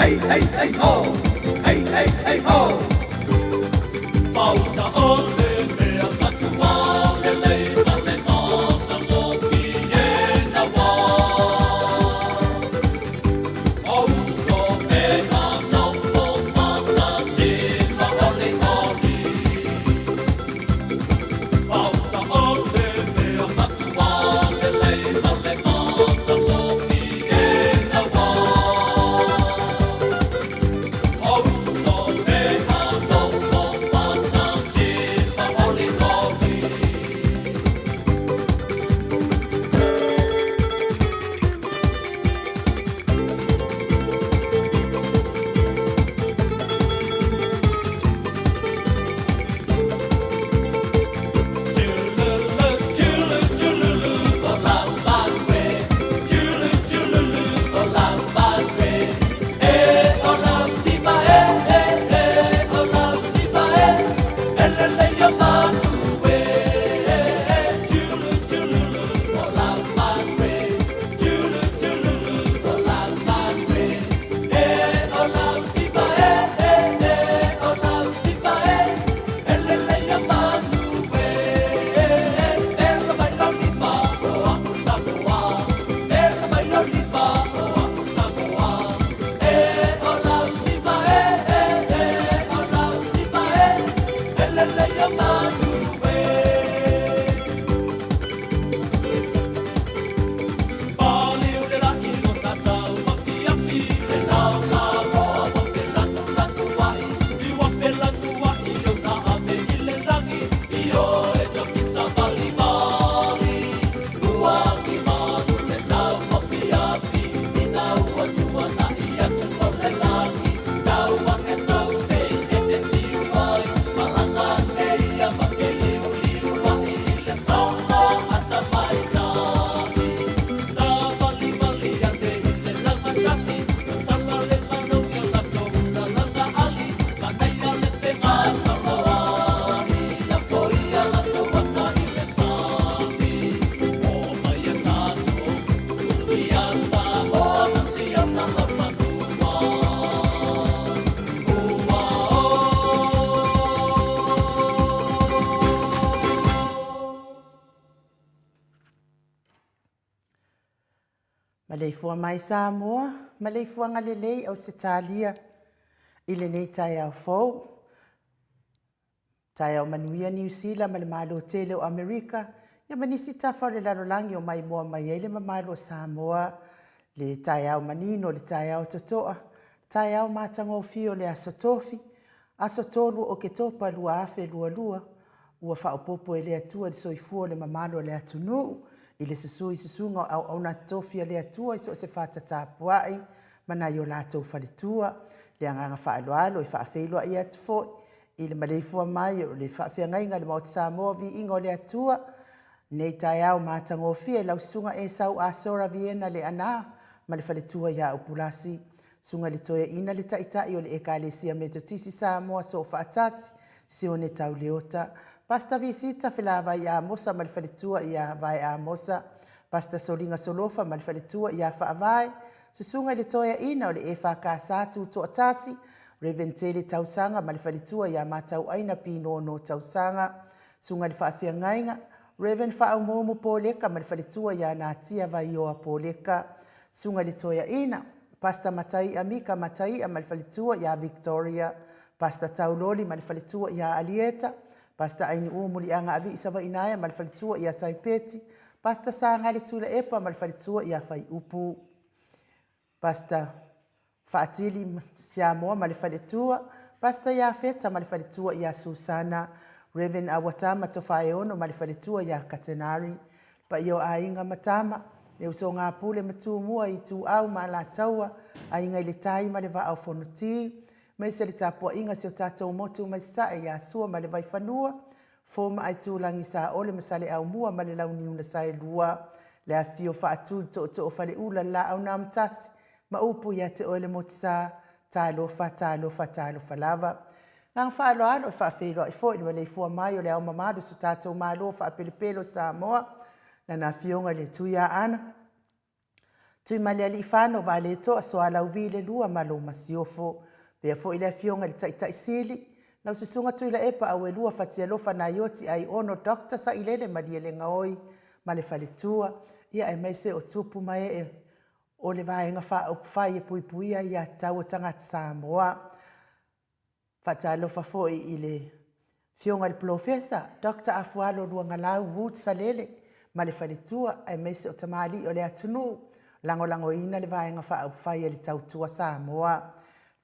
hey, hey, hey, ho! Hey, hey, hey, ho! Pauta ole mea katua le leila le nona moki e na wā. Auso e na nopo mana tima ole oli. Pauta ole mea katua le leila le nona moki e na wā. Auso e na nopo mana tima ole oli. Maleifua mai Samoa, maleifua ngalelei au se talia ile nei tai au fou. Tai au manuia New Zealand, male malo tele o Amerika, ia manisi tafa le lalolangi o mai moa mai ele mamalo Samoa, le tai au manino, le tai au totoa, tai au matango fio le asotofi, asotolu o ke topa lua afe lua, ua whaopopo ele atua le soifua le mamalo le atunu, ile susunga au na tofia le atua iso se fata tapuai mana yo la to falitua le anga faaloalo e faafelo ia tfo ile maleifua mai o le faafenga le maut Samoa vi ingo le atua nei tai au matango fia la sunga e sau asora viena le ana male falitua ya upulasi sunga le toya ina le taitai o le ekalesia metotisi Samoa so faatasi si one tau leota. Pasta visita filava ia mosa malfalitua ia vai a mosa. Pasta solinga solofa malfalitua ia faavai. Susunga le toya ina o le e whakasatu to atasi. Reventele tausanga malfalitua ia matau aina pino no tausanga. Sunga le faafia ngainga. Reven faaumomu poleka malfalitua ia natia vai oa poleka. Sunga le toya ina. Pasta matai amika matai malfalitua ia Victoria. Pasta tauloli malfalitua ia Alieta. Pasta aini umuli anga avi isava inaya malfalitua ia Saipeti. Pasta sanga le tula epa malfalitua ia Fai Upu. Pasta faatili Samoa malfalitua. Pasta ia Feta malfalitua ia Susana. Reven awatama tofaeono malfalitua ia Katenari. Pa iyo ainga matama. Le uso ngā pule matumua i tu au mala taua. Ainga ile tai maleva au fonuti. Mai se le tapua inga se o tātou motu mai sae ia sua ma le vai whanua. Fōma ai tūlangi sa ole masale au mua ma le launi una sae lua. Le a fio whaatu to o whale ula la au nā mtasi. Ma upu ia te ole moti sa tālofa lava. Ngang whaalo alo e whaafelo i fōi ni le fua mai o le au mamado sa tātou malo whaapelepelo Samoa. Na nā fionga le tuia ana. Tui male ali whāno vale toa so ala uvile lua malo masiofo. Pea fo ile fionga li tai sili. Lau se sunga tui la epa awe lua fatia lofa na ioti ai ono dokta sa ilele maliele ngaoi male faletua. Ia e meise o tupu mai e o le vaenga whai e pui puia ia tau tangata Samoa. Fata lofa fo i le fionga le profesa, Dr. Afualo Luanga Lau Wood Salele, ma le faletua e meise o tamali o le atunu, lango ina le vaenga whai e le tautua Samoa.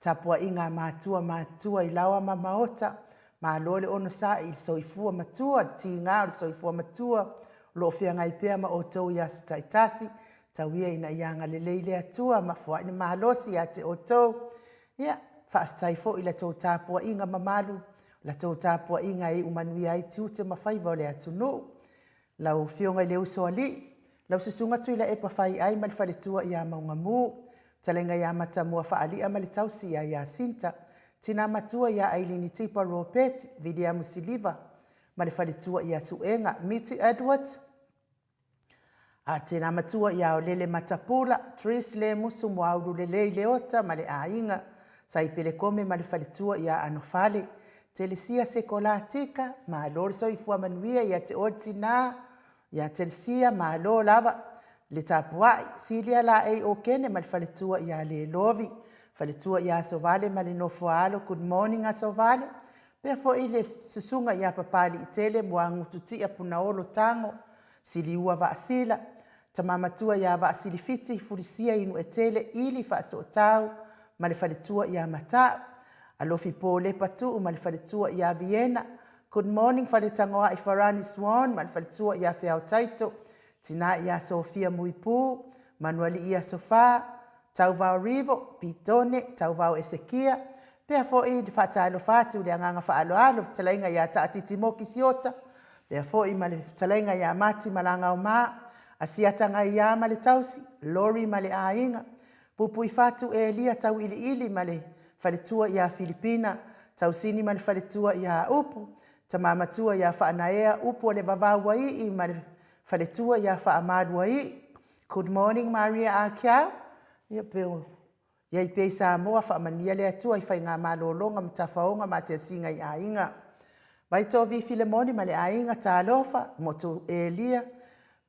Tapua inga matua i lawa maota, ma lole ono sa i soifua matua, ti ngā o soifua matua, lo fia ngai pia ma o tau ia taitasi, tauia ina ianga le leile atua, ma fua ina mahalosi a te o tau. Ia, whaafitai fo i la tau tapua inga mamalu, la tau tapua inga e umanuia ai tiute mawhaiva o le atunu. Lau fionga i leu soali, lau sisunga tui la epa whai ai mal whaletua i a maunga mū, talenga ia matamua whaali ama le tausi ia sinta, tina matua ia Ailini Tipa Ropeti, Vidia Musiliva, ma le whaletua ia suenga, Miti Edwards, a tina matua ia o lele matapula, Tris le musu moauru le leota ma le ainga, sa i pele kome ma le whaletua ia anofale, Telesia sekolatika, ma lor so i fua manuia ia te otina, ia Telesia ma lo lava, le tapuai, silia la e o kene ma le whaletua ia le lovi, whaletua ia sovale ma le nofoalo, good morning a sovale, pea fo i le susunga ia papali i tele mua ngututi a punaolo tango, sili ua vaasila, tamamatua ia vaasili fiti, furisia inu e tele ili faaso tau, ma le whaletua ia matau, alofi po le patu ma le whaletua ia Vienna, good morning whaletangoa i Farani Swan, ma le whaletua ia Whiao Taito, tina ia Sofia Muipu, Manueli ia Sofa, Tauvao Rivo, Pitone, Tauvao Esekia, pea fo i le whaatalo whatu le anganga whaaloalo, talainga ia taatiti moki siota, pea fo i ma le talainga ia mati malanga o maa, asiatanga ia ma le tausi, Lori ma le ainga, pupui whatu e lia tau ili ma le whaletua ia Filipina, tausini ma le whaletua ia upu, tamamatua ia whaanaea upu le vavaua i ma le whaletua ia whaamadua i. Good morning Maria Akiao, ia peo, ia i pei Samoa whaamania le atua i whai ngā malolonga mtafaonga ma se singa i ainga. Vai tō vi Filemoni ma le ainga tā lofa, motu e lia,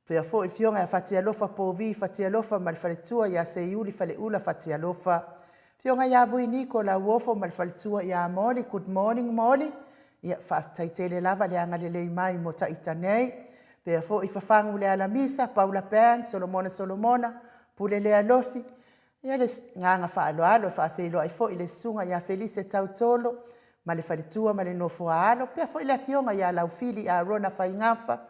pea fo i fionga ia whatia lofa po vi, whatia lofa ma le whaletua ia se iuli whale ula whatia lofa. Fionga ia vui niko la uofo ma le whaletua ia Molly, good morning Molly, ia whaaftaitele lava le anga le mai mo ta itanei, pea fo i whafangu le alamisa, Paula Pang, Solomona, pule le alofi, ia le nganga whaaloalo, whaafeilo ai fo i le sunga ia Felice Tautolo, ma le whaletua ma le nofoalo, pea fo i le fionga ia laufili a Rona Whaingafa,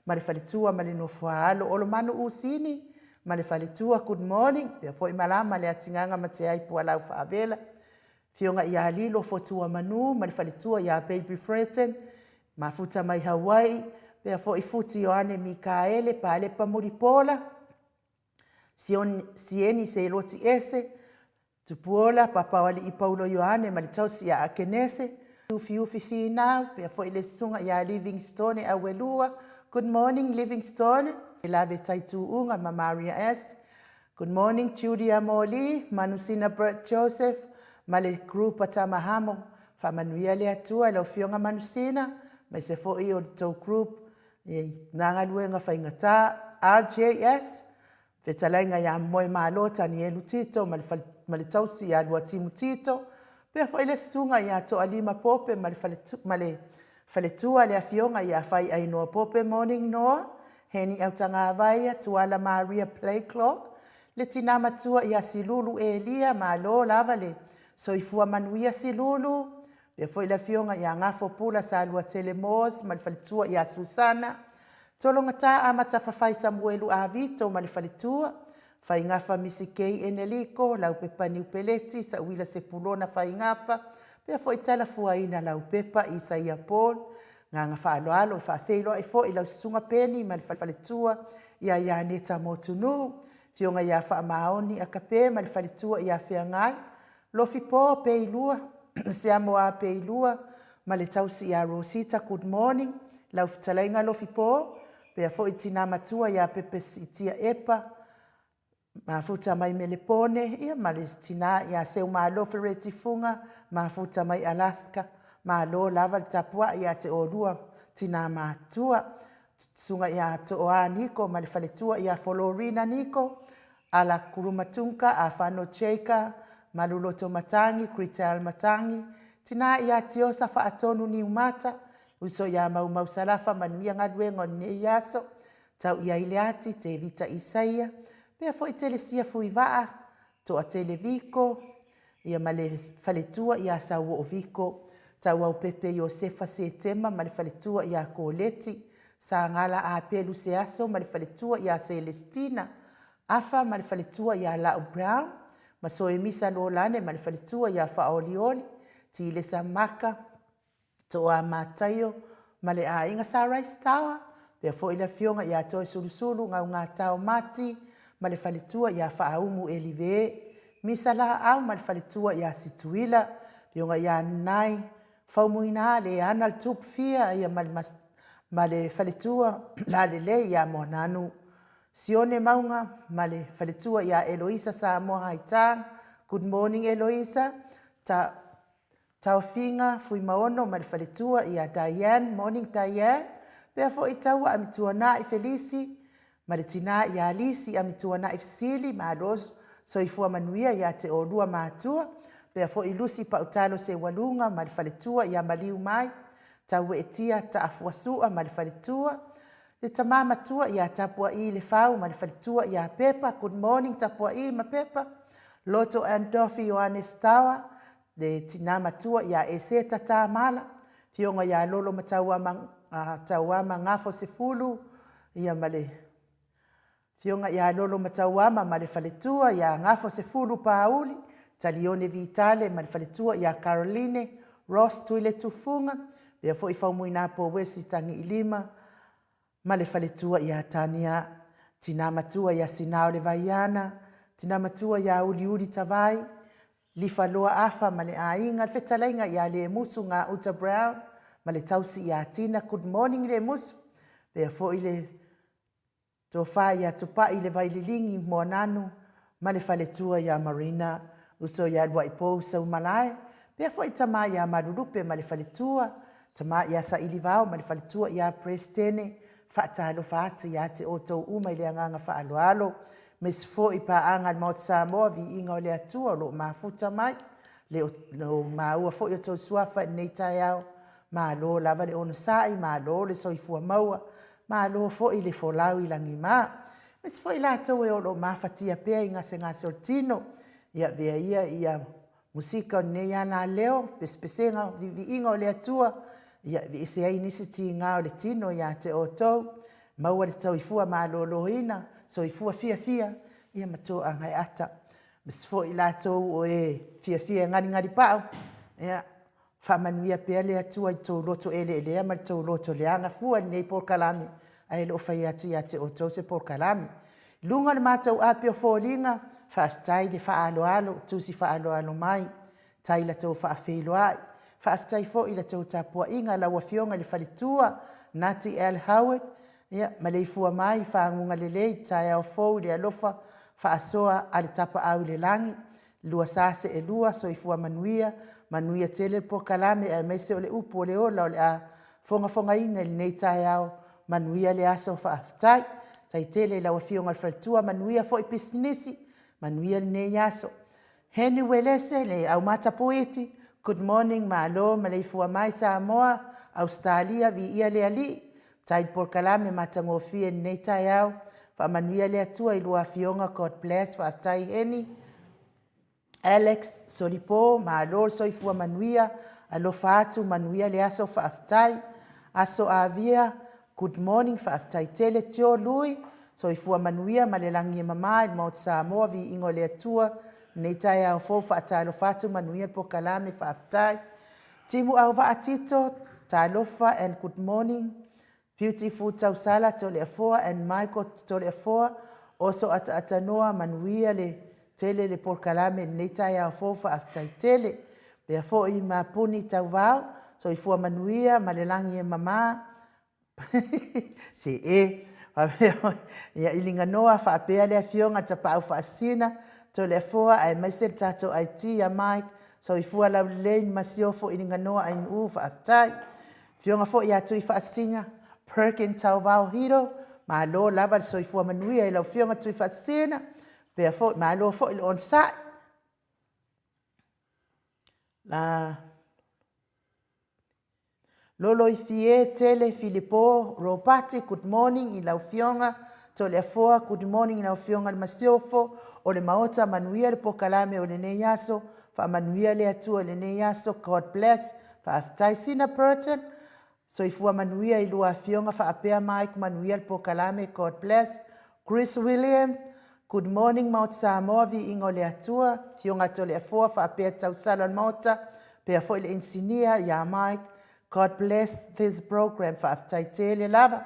ma le whaletua ma le nofoalo, olo manu usini, ma le whaletua good morning, pea fo i malama le atinganga ma te aipua lau whaavela, fionga ia lilo fotua manu, ma le whaletua ia Baby Fretten, ma futa mai Hawaii, pea fo i futi Ioane Mikaele, pa alepa muripola, sieni se loti ese, tupuola, papawali i Paulo Ioane, ma le tausi ia Akenese, ufi finau, pea fo i le sunga ia Livingstone a Welua, good morning Livingstone, Lave Taitu Unga, ma Maria S. Good morning, Julia Moli, Manusina Bert Joseph, ma le grupa Tamahamo, whamanuia le atua, lau fionga Manusina, mai se fo i o tau group, nanga luenga whaingata, RJS, whetalainga ia moe maalota ni elu tito, ma le tausi ia lua timu tito, pea fo ile sunga ia to alima pope, ma le whaletua le afionga ia whai ainoa pope morning noa, heni au tanga avaia tuala Maria Play Clock, le tina matua ia silulu e lia ma lo lava le soifua manuia silulu, pea fo ila fionga ia ngafo pula sa alua Telemos, ma le whaletua ia Susana, tolonga tā amata whawhai Samuelu a Vito ma le whaletua, whai ngafa misi kei eneliko, lau pepa niu peleti sa uila se pulona whai ngafa, pea fo itala fuaina lau pepa Isaia Paul, ngā ngā whaaloalo i whaafeilo e fo i lau sunga peni ma le whaletua ia neta motunu, fionga ia whaamaoni a kape ma le whaletua ia whiangai, lofi po peilua, se amoa peilua, ma le tausi ia Rosita, good morning, lau fitalainga lofi po, pea fo i tina matua ia pepe sitia epa, mafuta mai melepone ia ma le tina ia seu malo feretifunga mafuta mai Alaska malo lava le tapua ia te olua tina matua sunga ia to niko ma le faletua ia Florina niko ala kurumatunka a fano cheka maluloto matangi krital matangi tina ia tiosa fa atonu ni umata uso ia mau salafa manuia ngadwengo ne yaso tau ia ileati te vita Isaia pea fo i telesia fuivaa to a televiko ia male faletua ia sawo o viko tau au pepe Josefa Setema male faletua ia Koleti sa ngala a pelu se aso male faletua ia Celestina afa male faletua ia Lau Brown maso e misa lolane male faletua ia Faolioli ti le samaka to a matayo male a inga sa Rice Tower pea fo ila fionga ia toi sulusulu ngā tau mati ma le faletua ia faaumu elive misala au ma le faletua ia situila pionga ia nai faumuina le ana le tupfia ia ma le faletua la le ia monanu sione maunga ma le faletua ia Eloisa Samoa Haitang good morning Eloisa taufinga fui maono ma le faletua ia Diane morning Diane pea fo itaua amituana i Felisi ma le tina ia Alisi amituana i Fisili ma los soifua manuia ia te olua matua pea fo ilusi pa utalo se walunga ma le faletua ia maliu mai tau etia ta afuasua ma le faletua le tamama tua ia tapua i le fau ma le faletua ia Pepa good morning tapua i ma Pepa Loto Andofi Yohanes Tawa le tina matua ia Eseta Tamala fionga ia lolo matauama ngafo sefulu ia male fionga ia lolo matauama ma le faletua ia ngafo sefulu pauli talione vitale ma le faletua ia Caroline Ross tuile tufunga ia fo ifaumuina po wesi tangi ilima ma le faletua ia Tania tina matua ia Sinao le Vaiana tina matua ia Uliuli Tavai lifaloa afa ma le ainga le fetalainga ia le musu ngā Uta Brown ma le tausi ia Tina good morning le musu pea fo ile tofa ia tupa ile vaililingi monanu ma le faletua ia Marina uso ia Waipo sau malai pea fo itama ia Marurupe ma le faletua tama ia Sailivao ma le faletua ia Prestene faatalo faatu ia te oto uma ile nganga faaloalo mes fo ipa anga mo Samoa vi inga le atua lo mafuta mai le no maua fo yo to suafa nei taiao ma lo lava le ono sai ma lo le soifua maua ma lo fo ile fo lau i langi ma mes fo ila to e lo mafatia pe inga se nga sortino ia vea ia musika nei ana leo pespesenga vi inga le atua ia vi se ai nisi ti nga le tino ia te oto maua le soifua ma lo loina soifua fia ia mato angai ata mes fo ila to o e fia ngari pau ia fa manuia pele atua i to loto ele ma to loto le anga fua nei por kalami ai lo fa ia te o to se por kalami lunga le matau apio folinga fa tai le fa alo tu si fa alo mai tai la to fa felo ai fa tai fo ila to tapua inga la wafionga le falitua Nati L Howard ia malei fua mai fa ngunga lelei tai au fo le alofa fa asoa ale tapa au le langi lua sase e lua soifua manuia tele po kalame e mese o le upu o le ola o le a fonga ina le nei tai au manuia le aso fa aftai tai tele la wafionga le faltua manuia fo i pisinisi manuia le nei aso Henry Welese le au mata poeti good morning malo malei fua mai Samoa Australia vi ia le ali tai por kalame matangofie nei tai au fa manuia le atua i lua fionga God bless fa aftai Henry Alex Solipo malo soifua manuia alo fatu manuia le aso fa aftai aso avia good morning fa aftai tele tio lui soifua manuia malelangi mama mo Samoa vi ingo le atua nei tai au fo fa atalo fatu manuia por kalame fa aftai timu au va atito talofa and good morning beautiful tausala tole afoa and Michael tole afoa also atanoa manuia le tele le por kalame nei tai au fo fa aftai tele pe fo i mapuni tawao so i fo manuia malelangi mama se ia ilinga noa whaapea lea fionga ta pau whaasina, to lea fua ai maise tato ai ti a Mike, so i fua lau lein masiofo ilinga noa ai nuu whaaftai. Fionga fo ia tui whaasina, Perkin tau vau hiro, ma lo lava so i fua manuia i lau fionga tui whaasina, pea fo, ma lo fo il on sai. La Lolo i fie tele Filipo Ropati, good morning i lau fionga. To le afoa, good morning i lau fionga le masiofo. O le maota manuia le pokalame o le ne yaso. Fa manuia le atua le ne yaso. God bless. Fa aftai sina Burton. So i fua manuia i lua fionga fa apea Mike manuia le pokalame. God bless. Chris Williams. Good morning Mount Samoa vi ingo le atua. Fionga to le afoa fa apea tau salon mauta. Pea fo ile insinia ya Mike. God bless this program for aftaitele lava.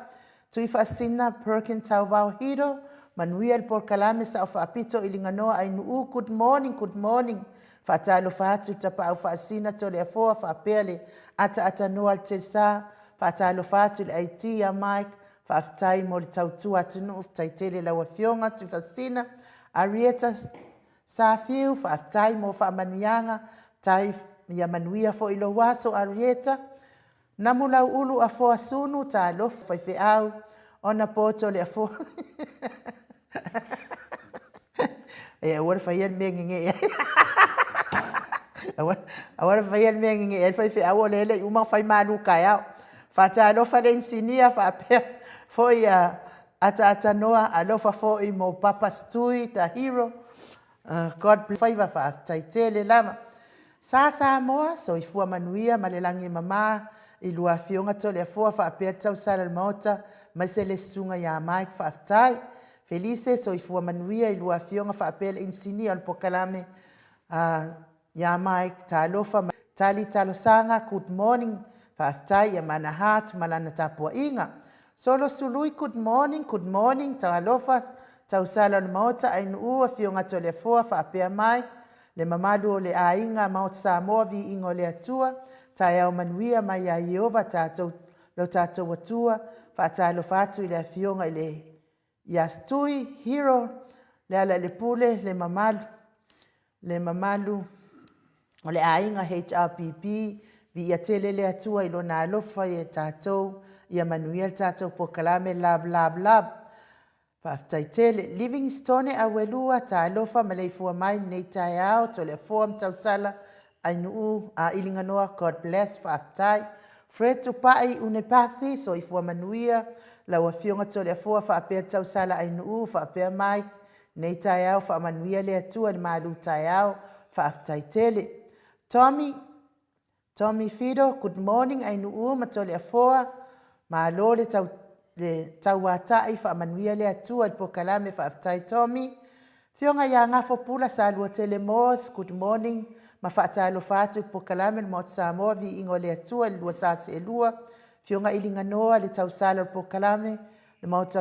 Tui fasina Perkin tau vau hiro. Manuia por kalame sa o apito ilinganoa ai nuu. Good morning, good morning. Fatalo fatu tapa au fasina tole afoa fa apele. Ata noa al tesa. Fatalo fatu le aiti ya Mike. Fa aftai mo le tautua atunu uftaitele lawa fionga. Tui fasina. Arieta Safiu fa aftai mo fa manianga. Tai ya manuia fo ilo waso Arieta. Namu lau ulu a foa sunu ta lofu fai fe au. Ona poto le a foa. E awara fai an mea nge. Awara fai an mea nge. E fai fe au le le umang fai manu kai au. Fata alofa le insinia fa apea. Foi ata noa alofa foi mo papa stui ta hero. God bless. Fai va fa taitele lama. Sa moa so ifua manuia malelangi mama. I lua fionga to le afoa fa apea tau sara le maota, mai se le sunga ya Mike fa aftai. Felice so i fua manuia i lua fionga fa apea le insini al pokalame ya Mike ta alofa tali talo sanga, good morning fa aftai ya manahat malana tapua inga. Solo sului good morning ta alofa tau sara le maota ai nuua fionga to le afoa fa apea Mike. Le mamadu o le ainga Mount Samoa vi ingo le atua. Tai au manuia mai a Iova tātou watua. Whātalo whātu i le fionga i le Iastui, Hero, le ala le pule, le mamalu, o le ainga HRPP, vi ia tele le atua i lona alofa i tātou, ia manuia tātou pokalame, love. Whaftaitele, Livingstone a welua ta alofa maleifua mai nei tai au, to le foam tausala, ai nuu a ilinganoa, God bless, whaaftai. Fred tupai unepasi, so ifua manuia, la wafionga to le afua whaapea tausala ai nuu, whaapea mai, nei tai au, wha manuia le atua, ni maalu tai au, whaaftaitele. Tommy Fido, good morning, ai nuu, mato le afua, maalo le tauatai wha manuia le atua, po kalame whaaftai Tommy. Fionga ya ngafo pula sa alua telemos, good morning, ma whaatalo whātu po kalame le Mount Samoa vi ingo le atua, le lua sase e lua. Fionga ilinga noa le tausala po kalame, le Mount